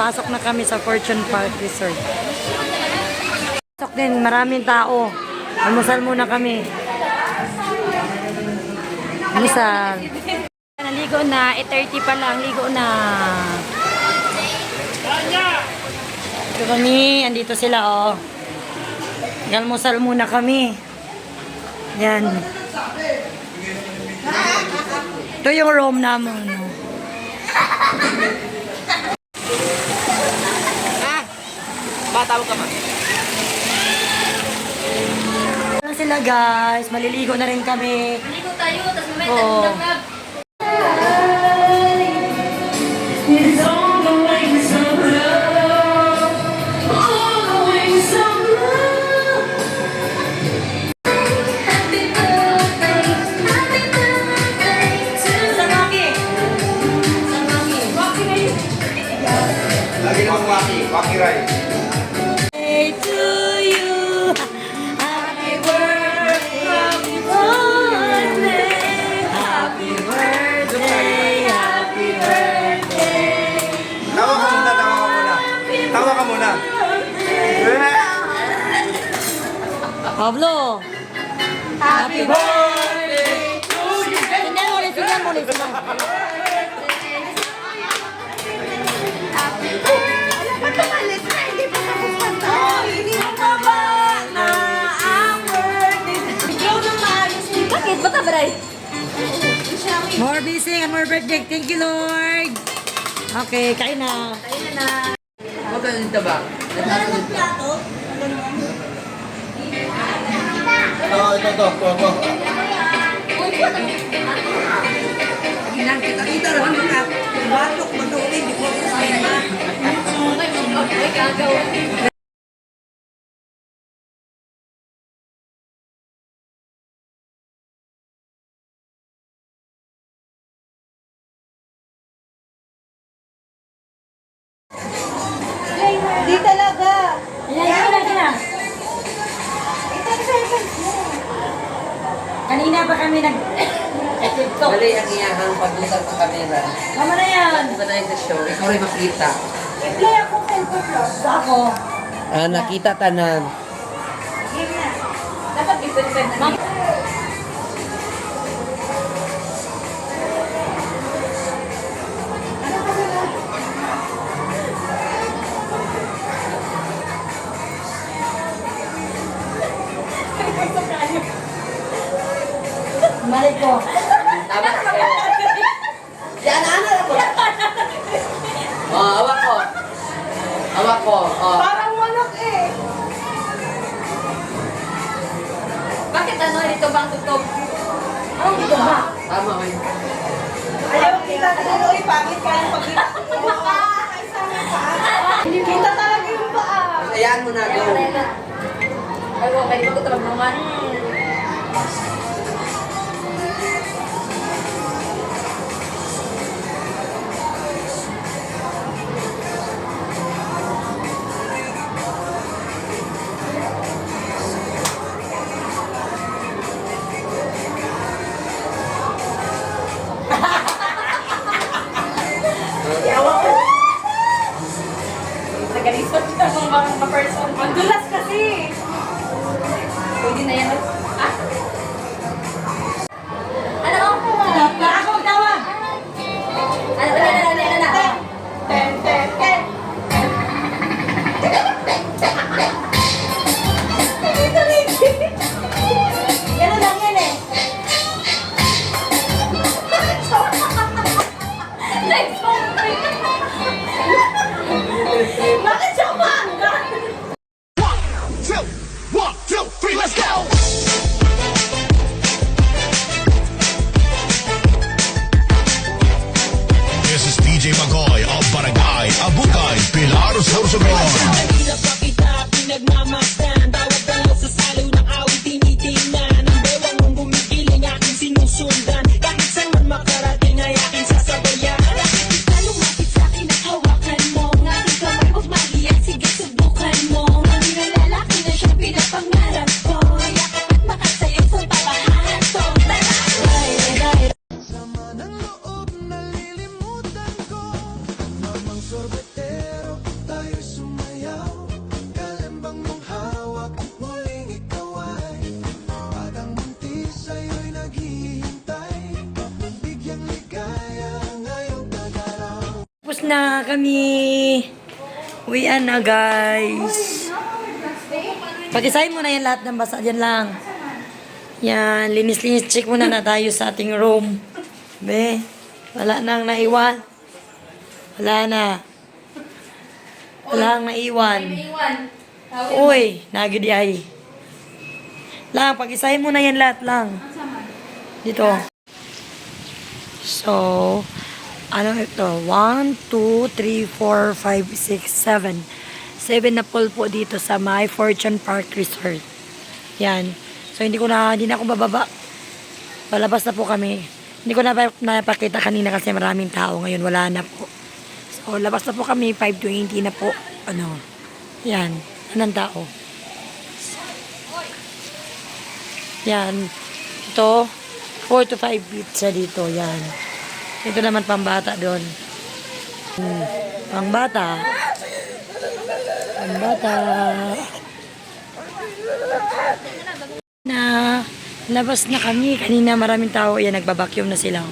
Pasok na kami sa Fortune Park Resort. Pasok din, maraming tao. Almusal muna kami. Almusal. Naligo na, 8:30 pa lang, ligo na. Ito kami, andito sila oh. Almusal muna kami. Yan. Ito yung room namin. Tawag ka ma. Ano sila guys? Maliligo na rin kami. Maligo tayo, tapos mamaya Oo. tagdag. Lagi naman waki ride. Hey to you, happy birthday, happy birthday, happy birthday. Tawa ka muna, tawa ka muna. Tawa ka muna. Pablo, happy birthday to you. Tingnan mo ulit, tingnan mo ulit. Bakit? Ba't abray? More blessing and more birthday. Thank you, Lord. Okay, kain na. Ayun na. Magkano dito ba? Ito. Kita naman mga batok, matuloy, di ko kasi na. Ay, gagawa. Di talaga. Ayan na. Kanina pa kami nag-tiktok. Mali ang iyahang paglutan sa kamera. Tama na yan. Di ba tayo sa show? Ikaw rin makita. I-play ako cellphone plus. Ako. Nakita tanan. Dapat different na. Mali ko. Tama ka. Yan, ano ako? Hawak ko. Hawak ko. Parang manok eh. Bakit ano dito bang tutok? Ano dito ba? Tama ko yun. Ayaw kita talaga. Uy, pangit pa yung pagkita. Kita talaga yung paa. Ayan mo na go. Ay, okay, di ba ko tawag naman? Nagalisot na mga person. Madulas kasi. Pwede na yan. Ah? Ano? Ako tawag. Ano? Ten, ten, ten. Ganun lang yan eh. Next one! Bakit siya manga? 1, 2, 3, let's go! This is DJ Magoy of Barangay Abukay, Pilar, Sorsogon. Kanina pa kita pinagmamasdan. Tawag dalaw sa salo ng awit tinitingnan. Ang bewang mong gumigiling aking sinusundan. Kahit saan man makarating ay aking sasabayan. Bakit di ka lumapit sa'kin at hawakan mo? Ang aking kamay, huwag mahiya, sige subukan mo. Ang lalaki na siyang pinapangarap ko. Yakap at makasayaw sa tapahan to. Tara! Sama ng loob, nalilimutan ko. Mamang sorbetero, na kami. Uwian na, guys. Pag-isahin mo na yan lahat ng basa. Yan lang. Yan, linis-linis. Check muna na tayo sa ating room. Be, wala nang naiwan. Wala na. Wala nang naiwan. Iwan. Uy, nagidi ay. Lang, pag-isahin mo na yan lahat lang. Dito. So, ano ito? 1, 2, 3, 4, 5, 6, 7. 7 na pool po dito sa My Fortune Park Resort. Yan. So, hindi na ako bababa. Palabas na po kami. Hindi ko na napakita kanina kasi maraming tao. Ngayon, wala na po. So, labas na po kami. 5:20 na po. Ano? Yan. Anong tao? Yan. Ito, 4 to 5 pizza dito. Yan. Ito naman pambata doon. Pambata. Pambata. Na labas na kami. Kanina maraming tao. Yan, nagbabacuum na sila.